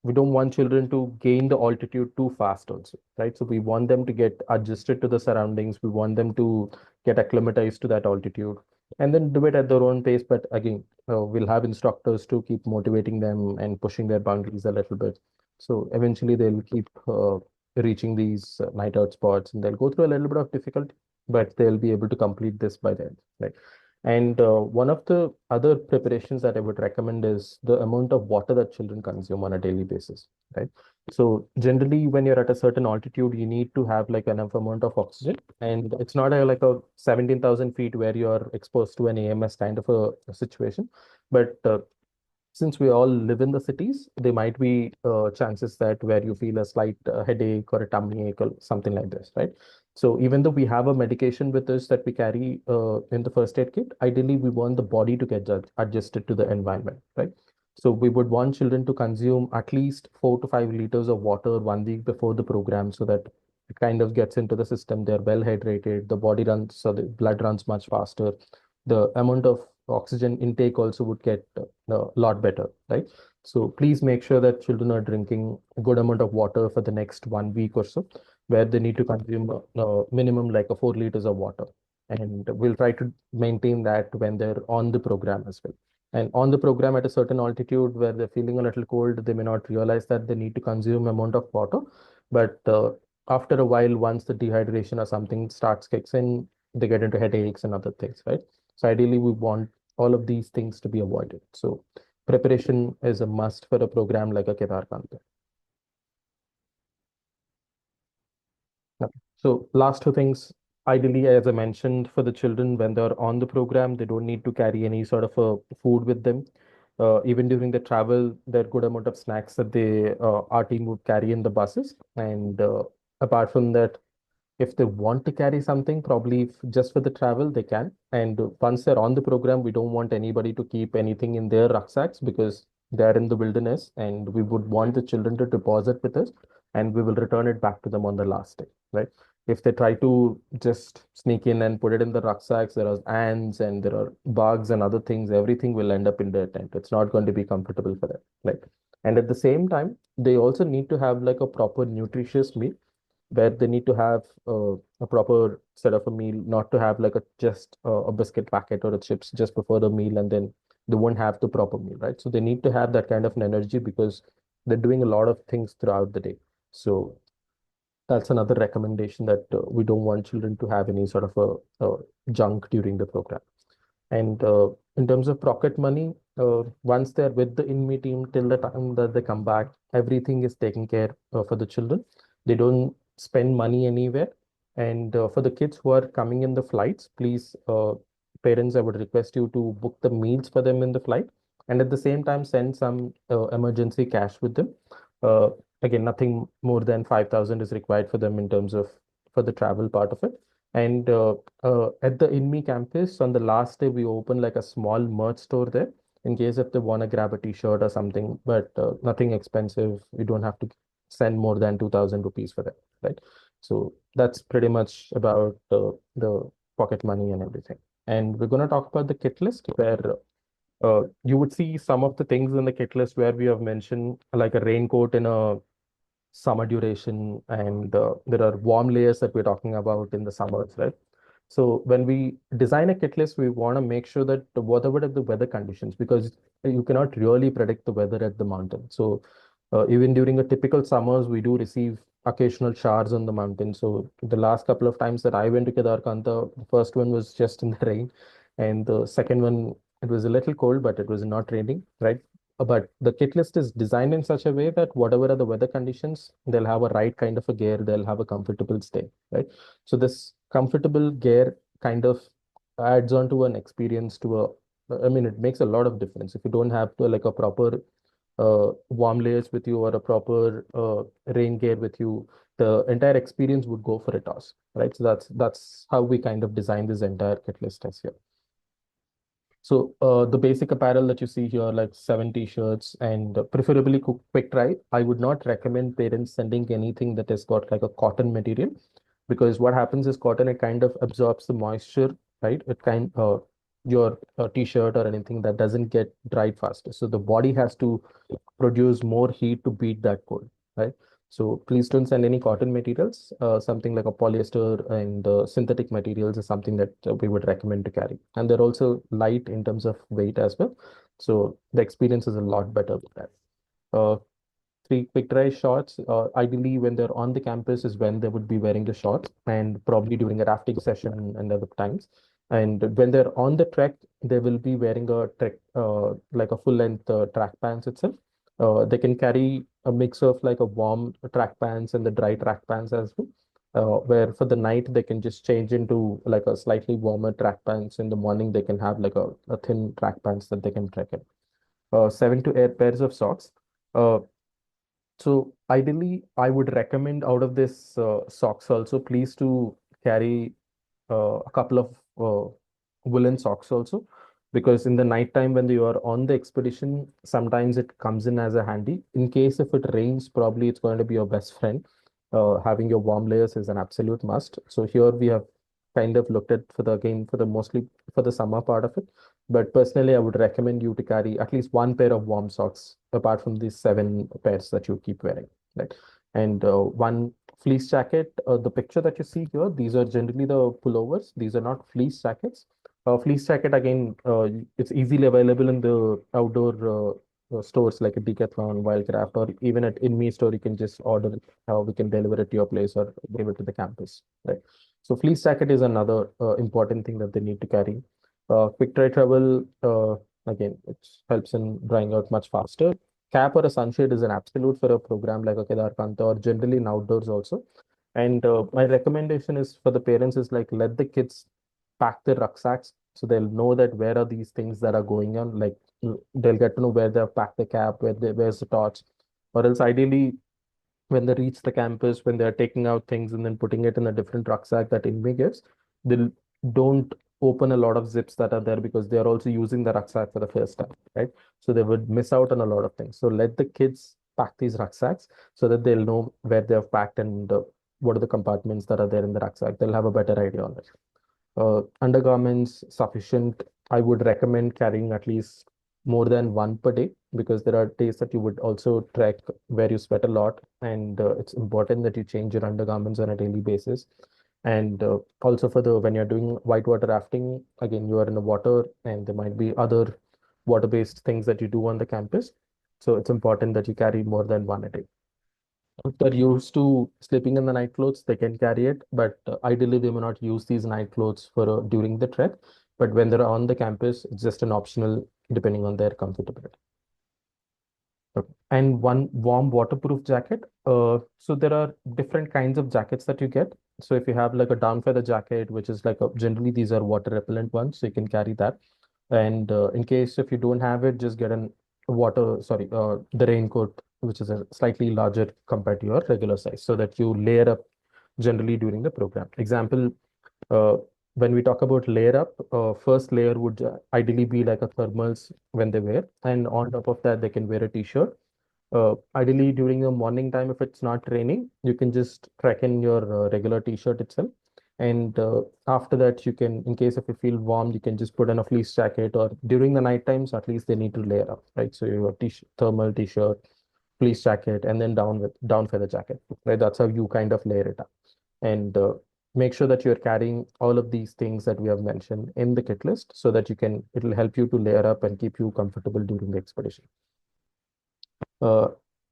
we don't want children to gain the altitude too fast also, right? So we want them to get adjusted to the surroundings. We want them to get acclimatized to that altitude and then do it at their own pace. But again, we'll have instructors to keep motivating them and pushing their boundaries a little bit. So eventually they'll keep reaching these night out spots and they'll go through a little bit of difficulty, but they'll be able to complete this by the end, right? And one of the other preparations that I would recommend is the amount of water that children consume on a daily basis, right? So generally, when you're at a certain altitude, you need to have like enough amount of oxygen, and it's not like a 17,000 feet where you're exposed to an AMS kind of a situation, but since we all live in the cities, there might be chances that where you feel a slight headache or a tummy ache or something like this, right? So even though we have a medication with us that we carry in the first aid kit, ideally we want the body to get adjusted to the environment, right? So we would want children to consume at least 4 to 5 liters of water 1 week before the program so that it kind of gets into the system. They're well hydrated, the body runs, so the blood runs much faster. The amount of oxygen intake also would get a lot better, right? So please make sure that children are drinking a good amount of water for the next 1 week or so, where they need to consume minimum like a 4 liters of water. And we'll try to maintain that when they're on the program as well. And on the program at a certain altitude where they're feeling a little cold, they may not realize that they need to consume amount of water. But after a while, once the dehydration or something starts kicks in, they get into headaches and other things, right? So ideally, we want all of these things to be avoided. So preparation is a must for a program like a Kedarkantha. Okay. So last two things, ideally, as I mentioned, for the children, when they're on the program, they don't need to carry any sort of a food with them. Even during the travel, there are good amount of snacks that our team would carry in the buses. And apart from that, if they want to carry something, probably just for the travel, they can. And once they're on the program, we don't want anybody to keep anything in their rucksacks because they're in the wilderness and we would want the children to deposit with us and we will return it back to them on the last day, right? If they try to just sneak in and put it in the rucksacks, there are ants and there are bugs and other things, everything will end up in their tent. It's not going to be comfortable for them. Like, and at the same time, they also need to have like a proper nutritious meal where they need to have a proper set of a meal, not to have like a just a biscuit packet or a chips just before the meal and then they won't have the proper meal, right? So they need to have that kind of an energy because they're doing a lot of things throughout the day. So that's another recommendation that we don't want children to have any sort of a junk during the program. And in terms of pocket money, once they're with the Inme team till the time that they come back, everything is taken care for the children. They don't spend money anywhere. And for the kids who are coming in the flights, please, parents, I would request you to book the meals for them in the flight. And at the same time, send some emergency cash with them. Uh, Again, nothing more than 5,000 is required for them in terms of for the travel part of it. And at the Inme campus, on the last day, we open like a small merch store there in case if they want to grab a t-shirt or something, but nothing expensive. You don't have to send more than 2,000 rupees for that, right? So that's pretty much about the pocket money and everything. And we're going to talk about the kit list where you would see some of the things in the kit list where we have mentioned like a raincoat in a summer duration and there are warm layers that we're talking about in the summers, right? So when we design a kit list, we want to make sure that whatever are the weather conditions, because you cannot really predict the weather at the mountain. So even during a typical summers, we do receive occasional showers on the mountain. So the last couple of times that I went to Kedarkantha, the first one was just in the rain, and the second one it was a little cold, but it was not raining, right? But the kit list is designed in such a way that whatever are the weather conditions, they'll have a right kind of a gear, they'll have a comfortable stay, right? So this comfortable gear kind of adds on to an experience to a, I mean, it makes a lot of difference. If you don't have to like a proper warm layers with you or a proper rain gear with you, the entire experience would go for a toss, right? So that's how we kind of design this entire kit list as here. So the basic apparel that you see here, like 7 t-shirts and preferably quick dry. I would not recommend parents sending anything that has got like a cotton material, because what happens is cotton, it kind of absorbs the moisture, right? It kind your t-shirt or anything that doesn't get dried faster. So the body has to produce more heat to beat that cold, right? So please don't send any cotton materials. Something like a polyester and synthetic materials is something that we would recommend to carry. And they're also light in terms of weight as well. So the experience is a lot better with that. Uh, 3 quick dry shorts. Ideally, when they're on the campus is when they would be wearing the shorts, and probably during a rafting session and other times. And when they're on the trek, they will be wearing a trek, like a full length track pants itself. They can carry a mix of like a warm track pants and the dry track pants as well. Where for the night they can just change into like a slightly warmer track pants. In the morning they can have like a thin track pants that they can trek in. 7 to 8 pairs of socks. Uh, so ideally, I would recommend out of this socks also, please to carry a couple of woolen socks also, because in the night time when you are on the expedition, sometimes it comes in as a handy. In case if it rains, probably it's going to be your best friend. Having your warm layers is an absolute must. So here we have kind of looked at for the again for the mostly for the summer part of it. But personally, I would recommend you to carry at least 1 pair of warm socks apart from these 7 pairs that you keep wearing, right? And one fleece jacket. The picture that you see here, these are generally the pullovers. These are not fleece jackets. Fleece jacket again, it's easily available in the outdoor stores like a Decathlon, Wildcraft, or even at Inme store. You can just order it. We can deliver it to your place or give it to the campus, right? So fleece jacket is another important thing that they need to carry. Quick dry towel, again, it helps in drying out much faster. Cap or a sunshade is an absolute for a program like a Kedarkantha or generally in outdoors also. And my recommendation is for the parents is like let the kids pack their rucksacks so they'll know that where are these things that are going on. Like they'll get to know where they've packed the cap, where's the torch, or else ideally when they reach the campus, when they're taking out things and then putting it in a different rucksack that Inme gives, they don't open a lot of zips that are there because they are also using the rucksack for the first time, right? So they would miss out on a lot of things. So let the kids pack these rucksacks so that they'll know where they've packed and what are the compartments that are there in the rucksack. They'll have a better idea on it. Undergarments sufficient. I would recommend carrying at least more than one per day, because there are days that you would also trek where you sweat a lot, and it's important that you change your undergarments on a daily basis. And also for the when you're doing whitewater rafting, again you are in the water and there might be other water-based things that you do on the campus. So it's important that you carry more than one a day. If they're used to sleeping in the night clothes, they can carry it, but ideally they may not use these night clothes for during the trek. But when they're on the campus, it's just an optional depending on their comfortability. Okay. And one warm waterproof jacket. So there are different kinds of jackets that you get. So if you have like a down feather jacket, which is like a, generally these are water repellent ones, so you can carry that. And in case if you don't have it, just get an the raincoat, which is a slightly larger compared to your regular size, so that you layer up generally during the program. Example, uh, when we talk about layer up, first layer would ideally be like a thermals when they wear, and on top of that, they can wear a t-shirt. Ideally, during the morning time, if it's not raining, you can just track in your regular t-shirt itself. And after that, you can, in case if you feel warm, you can just put on a fleece jacket, or during the night times, at least they need to layer up, right? So your t-shirt, thermal t-shirt, fleece jacket, and then down feather jacket, right? That's how you kind of layer it up. And make sure that you're carrying all of these things that we have mentioned in the kit list so that it'll help you to layer up and keep you comfortable during the expedition. Uh,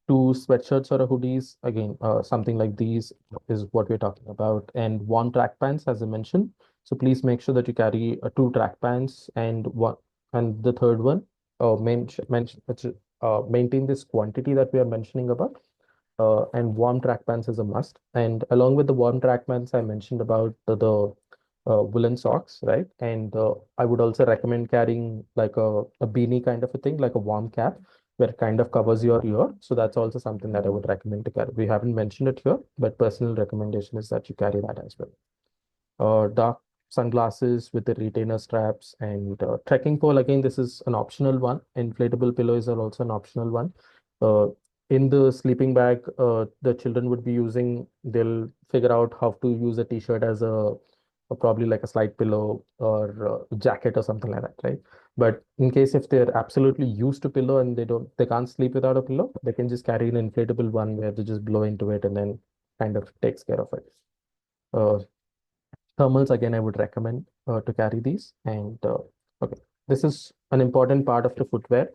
Two sweatshirts or a hoodies, again, something like these is what we're talking about. And one track pants, as I mentioned. So please make sure that you carry two track pants and one, and the third one, maintain this quantity that we are mentioning about. And warm track pants is a must. And along with the warm track pants, I mentioned about the woolen socks, right? And I would also recommend carrying like a beanie kind of a thing, like a warm cap. where it kind of covers your ear. So that's also something that I would recommend to carry. We haven't mentioned it here, but personal recommendation is that you carry that as well. Dark sunglasses with the retainer straps, and trekking pole. Again, this is an optional one. Inflatable pillows are also an optional one. Uh, in the sleeping bag, the children would be using, they'll figure out how to use a t-shirt as probably like a slide pillow or a jacket or something like that, right? But in case if they're absolutely used to pillow and they can't sleep without a pillow, they can just carry an inflatable one where they just blow into it and then kind of takes care of it. Uh, Thermals, again, I would recommend to carry these. And okay, this is an important part of the footwear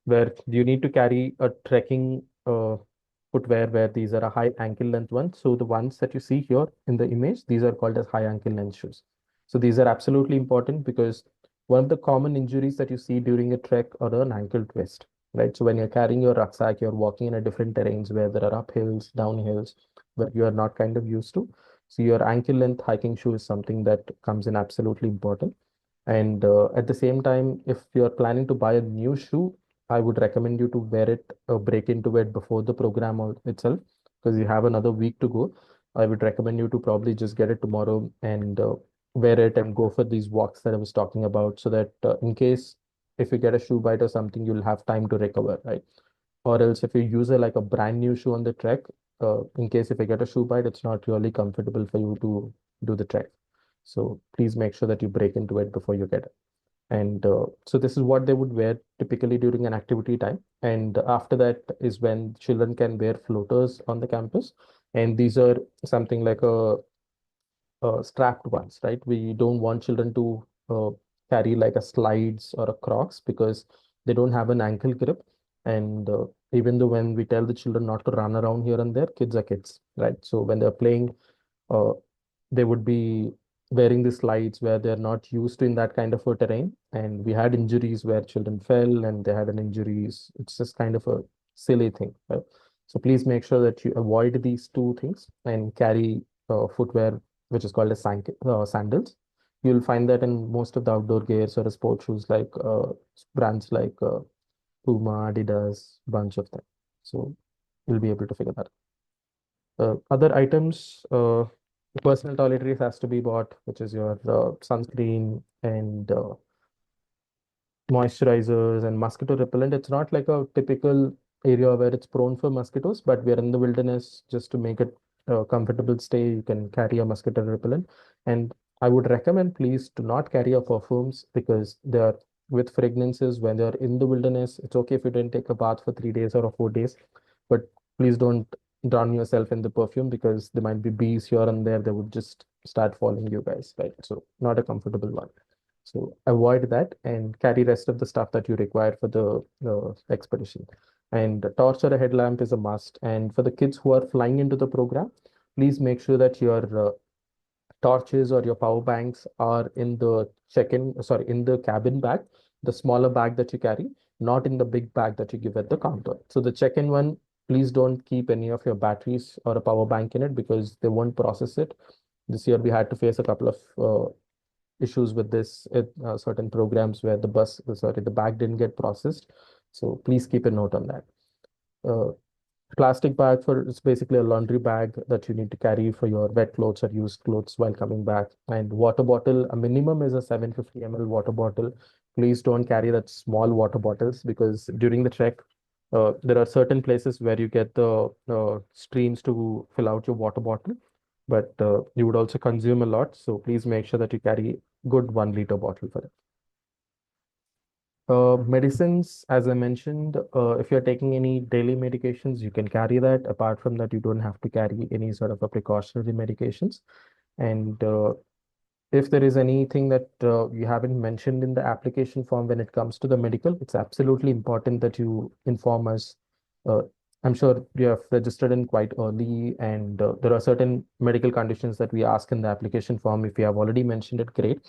where you need to carry a trekking footwear where these are a high ankle length ones. So the ones that you see here in the image, these are called as high ankle length shoes. So these are absolutely important because one of the common injuries that you see during a trek or an ankle twist, right? So when you're carrying your rucksack, you're walking in a different terrains where there are uphills, downhills, where you are not kind of used to. So your ankle length hiking shoe is something that comes in absolutely important. And at the same time, if you're planning to buy a new shoe, I would recommend you to wear it, break into it before the program itself, because you have another week to go. I would recommend you to probably just get it tomorrow and wear it and go for these walks that I was talking about, so that in case if you get a shoe bite or something, you'll have time to recover, right? Or else if you use like a brand new shoe on the trek, in case if you get a shoe bite, it's not really comfortable for you to do the trek. So please make sure that you break into it before you get it. And so this is what they would wear typically during an activity time. And after that is when children can wear floaters on the campus. And these are something like a strapped ones, right? We don't want children to carry like a slides or a Crocs because they don't have an ankle grip. And even though when we tell the children not to run around here and there, kids are kids, right? So when they're playing, uh, they would be wearing the slides where they're not used to in that kind of a terrain. And we had injuries where children fell and they had an injuries. It's just kind of a silly thing, right? So please make sure that you avoid these two things and carry footwear which is called as sandals. You'll find that in most of the outdoor gears or sports shoes like brands like Puma, Adidas, bunch of them. So you'll be able to figure that out. Other items, personal toiletries has to be bought, which is your sunscreen and moisturizers and mosquito repellent. It's not like a typical area where it's prone for mosquitoes, but we are in the wilderness. Just to make it a comfortable stay, you can carry a mosquito repellent. And I would recommend please do not carry your perfumes because they are with fragrances when they're in the wilderness. It's okay if you didn't take a bath for 3 days or 4 days, but please don't drown yourself in the perfume because there might be bees here and there. They would just start following you guys, right? So not a comfortable one. So avoid that and carry rest of the stuff that you require for the expedition. And a torch or a headlamp is a must. And for the kids who are flying into the program, please make sure that your torches or your power banks are in the in the cabin bag, the smaller bag that you carry, not in the big bag that you give at the counter. So the check-in one, please don't keep any of your batteries or a power bank in it because they won't process it. This year we had to face a couple of issues with this at certain programs where the bag didn't get processed. So please keep a note on that. Uh, Plastic bag for it's basically a laundry bag that you need to carry for your wet clothes or used clothes while coming back. And water bottle, a minimum is a 750 ml water bottle. Please don't carry that small water bottles because during the trek, there are certain places where you get the streams to fill out your water bottle, but you would also consume a lot. So please make sure that you carry good 1 liter bottle for it. Medicines, as I mentioned, if you're taking any daily medications, you can carry that. Apart from that, you don't have to carry any sort of a precautionary medications. And if there is anything that you haven't mentioned in the application form when it comes to the medical, it's absolutely important that you inform us. Uh, I'm sure you have registered in quite early, and there are certain medical conditions that we ask in the application form. If you have already mentioned it, great.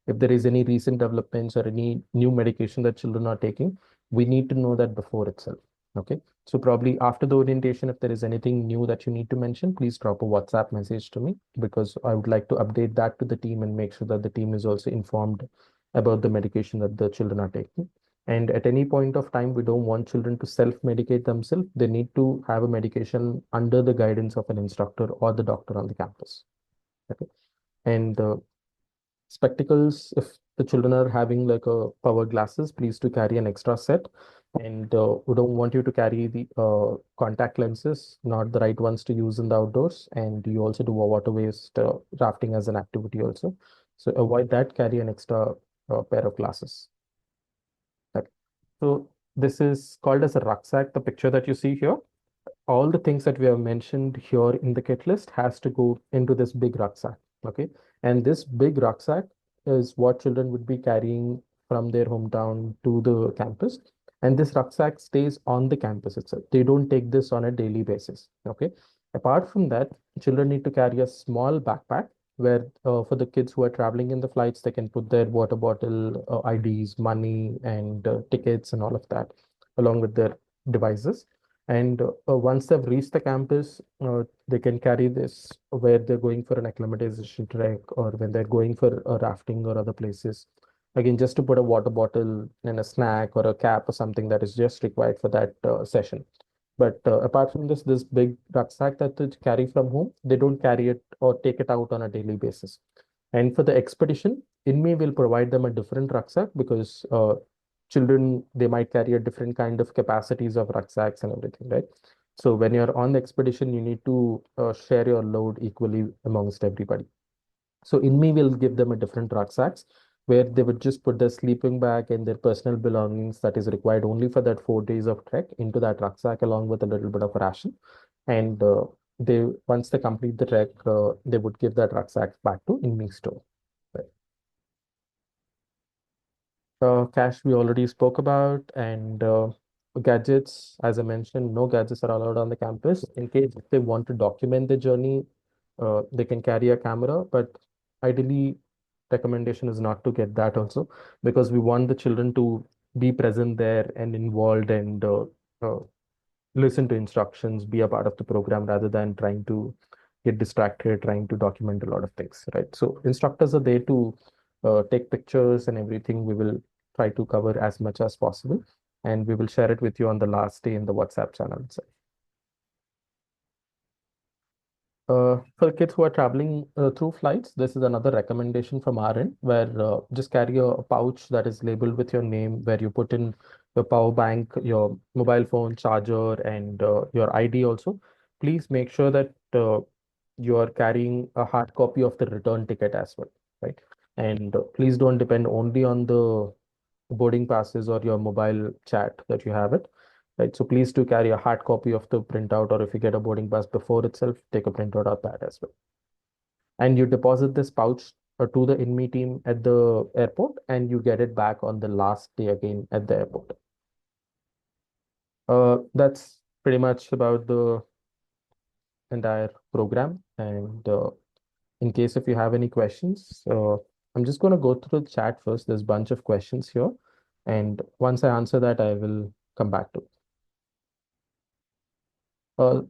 If there is any recent developments or any new medication that children are taking, we need to know that before itself. Okay. So probably after the orientation, if there is anything new that you need to mention, please drop a WhatsApp message to me because I would like to update that to the team and make sure that the team is also informed about the medication that the children are taking. And at any point of time, we don't want children to self-medicate themselves. They need to have a medication under the guidance of an instructor or the doctor on the campus. Okay. And spectacles, if the children are having like a power glasses, please to carry an extra set. And we don't want you to carry the contact lenses, not the right ones to use in the outdoors. And you also do a water waste rafting as an activity also. So avoid that, carry an extra pair of glasses. Okay. So this is called as a rucksack, the picture that you see here. All the things that we have mentioned here in the kit list has to go into this big rucksack. Okay. And this big rucksack is what children would be carrying from their hometown to the campus. And this rucksack stays on the campus itself. They don't take this on a daily basis. Okay. Apart from that, children need to carry a small backpack where for the kids who are traveling in the flights, they can put their water bottle, IDs, money, and tickets and all of that along with their devices. And once they've reached the campus, they can carry this where they're going for an acclimatization trek or when they're going for a rafting or other places. Again, just to put a water bottle and a snack or a cap or something that is just required for that session. But apart from this, this big rucksack that they carry from home, they don't carry it or take it out on a daily basis. And for the expedition, Inme will provide them a different rucksack because children, they might carry a different kind of capacities of rucksacks and everything, right? So when you're on the expedition, you need to share your load equally amongst everybody. So Inme will give them a different rucksacks where they would just put their sleeping bag and their personal belongings that is required only for that 4 days of trek into that rucksack along with a little bit of ration. And they once they complete the trek, they would give that rucksack back to Inme store. Right. Cash we already spoke about, and gadgets, as I mentioned, no gadgets are allowed on the campus. In case if they want to document the journey, they can carry a camera, but ideally, recommendation is not to get that also because we want the children to be present there and involved and uh, listen to instructions, be a part of the program rather than trying to get distracted, trying to document a lot of things, right? So instructors are there to take pictures and everything. We will try to cover as much as possible, and we will share it with you on the last day in the WhatsApp channel itself. For kids who are traveling through flights, this is another recommendation from our end where just carry a pouch that is labeled with your name, where you put in your power bank, your mobile phone charger, and your ID also. Please make sure that you are carrying a hard copy of the return ticket as well, right? And please don't depend only on the boarding passes or your mobile chat that you have it, right? So please do carry a hard copy of the printout, or if you get a boarding pass before itself, take a printout of that as well. And you deposit this pouch to the Inme team at the airport, and you get it back on the last day again at the airport. That's pretty much about the entire program. And in case if you have any questions, I'm just going to go through the chat first. There's a bunch of questions here. And once I answer that, I will come back to it.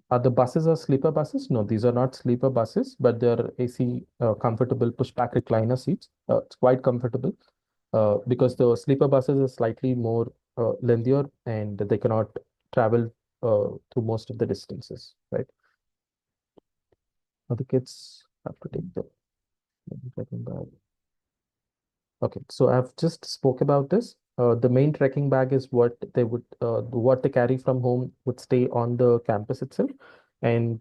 Are the buses are sleeper buses? No, these are not sleeper buses, but they're AC comfortable pushback recliner seats. It's quite comfortable because the sleeper buses are slightly more lengthier and they cannot travel through most of the distances, right? Now the kids have to take the. Okay, so I've just spoke about this. The main trekking bag is what they carry from home would stay on the campus itself, and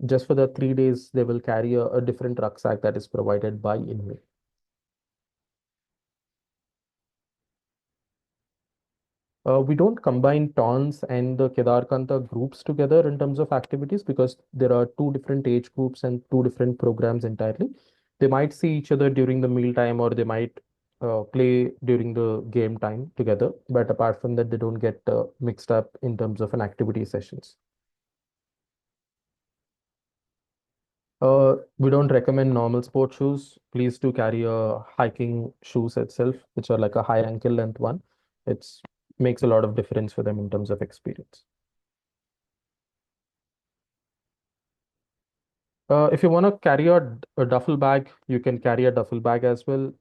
just for the 3 days they will carry a different rucksack that is provided by Inme. We don't combine Tons and the Kedarkantha groups together in terms of activities because there are two different age groups and two different programs entirely. They might see each other during the meal time or they might play during the game time together. But apart from that, they don't get mixed up in terms of an activity sessions. We don't recommend normal sport shoes. Please do carry a hiking shoes itself, which are like a high ankle length one. It's makes a lot of difference for them in terms of experience. If you want to carry a duffel bag, you can carry a duffel bag as well.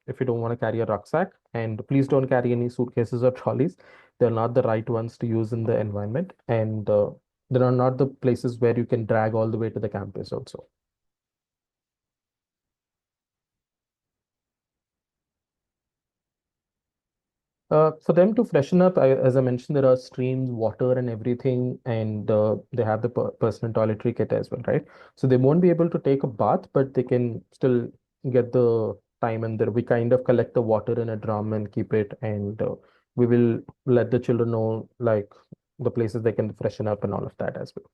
If you don't want to carry a rucksack, and please don't carry any suitcases or trolleys. They're not the right ones to use in the environment, and they are not the places where you can drag all the way to the campus also. For them to freshen up, as I mentioned, there are streams, water, and everything, and they have the personal toiletry kit as well, right? So they won't be able to take a bath, but they can still get the time, and there we kind of collect the water in a drum and keep it, and we will let the children know like the places they can freshen up and all of that as well.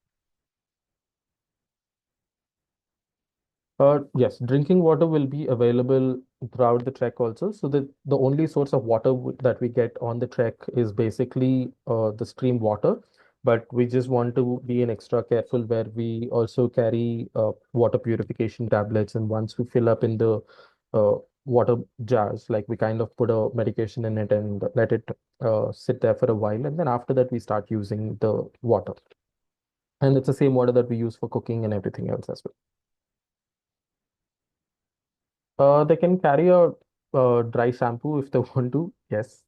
Yes, drinking water will be available throughout the trek also. So the only source of water that we get on the trek is basically the stream water. But we just want to be an extra careful where we also carry water purification tablets. And once we fill up in the uh, water jars, like we kind of put a medication in it and let it sit there for a while. And then after that, we start using the water. And it's the same water that we use for cooking and everything else as well. They can carry a dry shampoo if they want to, yes.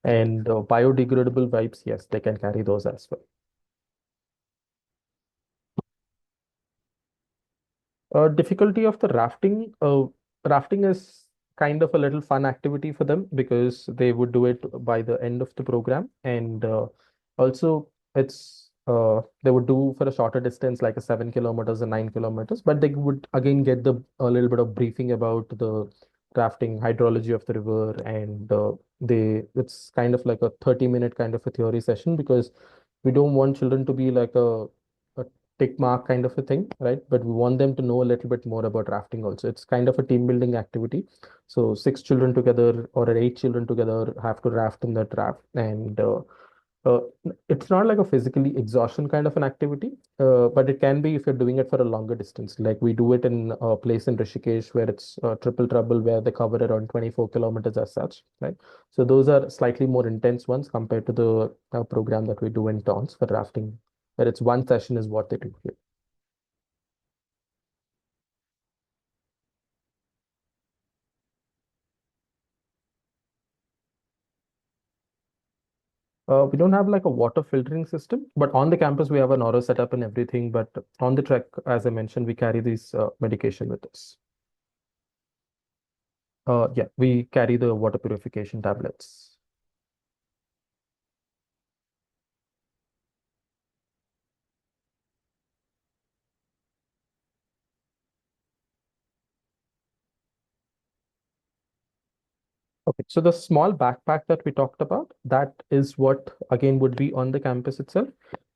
And biodegradable wipes, yes, they can carry those as well. Difficulty of the rafting. Rafting is kind of a little fun activity for them because they would do it by the end of the program, and also they would do for a shorter distance, like a 7 kilometers and 9 kilometers, but they would again get the a little bit of briefing about the rafting hydrology of the river, and they it's kind of like a 30-minute kind of a theory session because we don't want children to be like a tick mark kind of a thing, right? But we want them to know a little bit more about rafting also. It's kind of a team building activity. So 6 children together or 8 children together have to raft in that raft. And uh, it's not like a physically exhaustion kind of an activity, but it can be if you're doing it for a longer distance. Like we do it in a place in Rishikesh where it's triple trouble, where they cover around 24 kilometers as such, right? So those are slightly more intense ones compared to the program that we do in towns for rafting, where it's one session is what they do here. We don't have like a water filtering system, but on the campus we have an RO setup and everything. But on the trek, as I mentioned, we carry this medication with us. Yeah, we carry the water purification tablets. Okay, so the small backpack that we talked about, that is what again would be on the campus itself.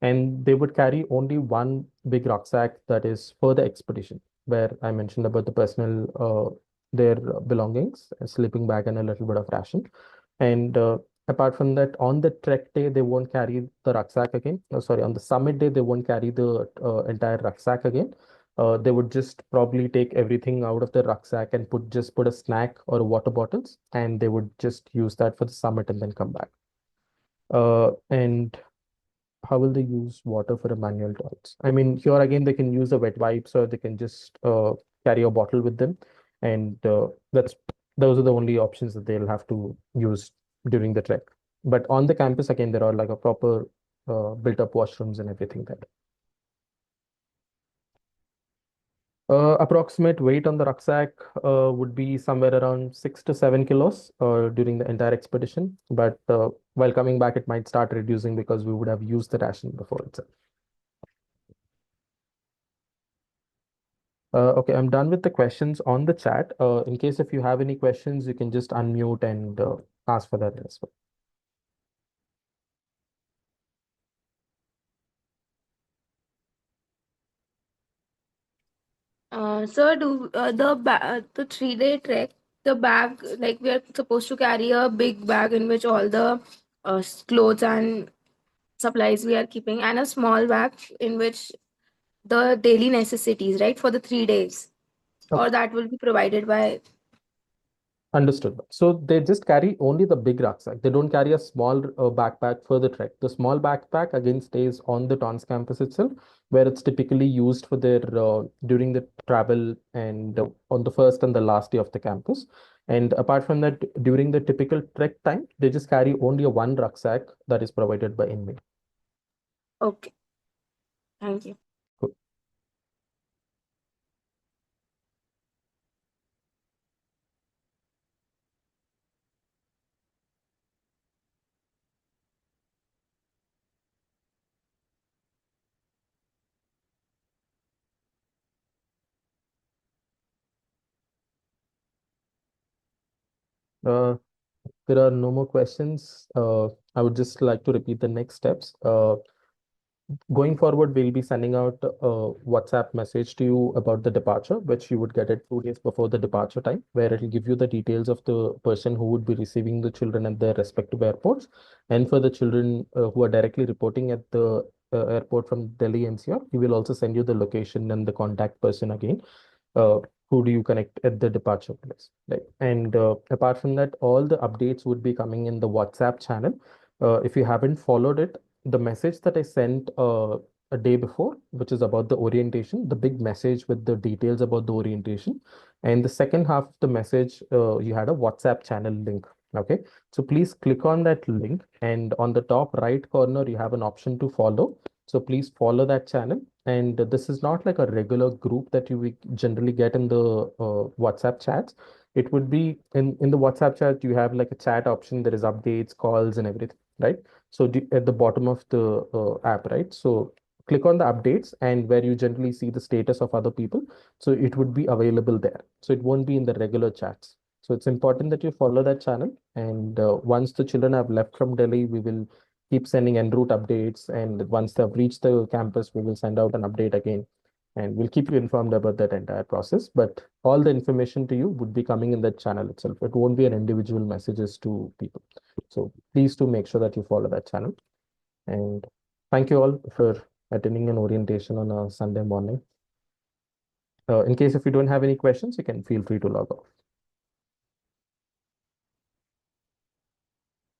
And they would carry only one big rucksack that is for the expedition, where I mentioned about the personal, their belongings, a sleeping bag, and a little bit of ration. And apart from that, on the trek day, they won't carry the rucksack again. Oh, sorry, on the summit day, they won't carry the entire rucksack again. They would just probably take everything out of the rucksack and put a snack or water bottles, and they would just use that for the summit and then come back. And how will they use water for a manual toilets? I mean, here again, they can use the wet wipes or they can just carry a bottle with them, and those are the only options that they'll have to use during the trek. But on the campus again, there are like a proper built-up washrooms and everything there. Approximate weight on the rucksack would be somewhere around 6 to 7 kilos during the entire expedition. But while coming back, it might start reducing because we would have used the ration before itself. Okay, I'm done with the questions on the chat. In case if you have any questions, you can just unmute and ask for that as well. Sir, do the 3 day trek, the bag, like we are supposed to carry a big bag in which all the clothes and supplies we are keeping, and a small bag in which the daily necessities, right, for the 3 days, Okay. or that will be provided by. Understood. So they just carry only the big rucksack. They don't carry a small backpack for the trek. The small backpack again stays on the TONS campus itself, where it's typically used for their during the travel and on the first and the last day of the campus. And apart from that, during the typical trek time, they just carry only a one rucksack that is provided by Inme. Okay, thank you. Cool. Uh, there are no more questions. I would just like to repeat the next steps. Going forward, we'll be sending out a WhatsApp message to you about the departure, which you would get it 2 days before the departure time, where it'll give you the details of the person who would be receiving the children at their respective airports. And for the children who are directly reporting at the airport from Delhi NCR, we will also send you the location and the contact person again. uh, who do you connect at the departure place, right? And apart from that, all the updates would be coming in the WhatsApp channel. If you haven't followed it, the message that I sent a day before, which is about the orientation, the big message with the details about the orientation, and the second half of the message, you had a WhatsApp channel link. Okay, so please click on that link, and on the top right corner, you have an option to follow. So please follow that channel. And this is not like a regular group that you generally get in the WhatsApp chats. It would be in the WhatsApp chat, you have like a chat option. There is updates, calls, and everything, right? So at the bottom of the app, right? So click on the updates and where you generally see the status of other people. So it would be available there. So it won't be in the regular chats. So it's important that you follow that channel. And once the children have left from Delhi, we will keep sending en route updates. And once they've reached the campus, we will send out an update again. And we'll keep you informed about that entire process. But all the information to you would be coming in that channel itself. It won't be an individual messages to people. So please do make sure that you follow that channel. And thank you all for attending an orientation on a Sunday morning. In case if you don't have any questions, you can feel free to log off.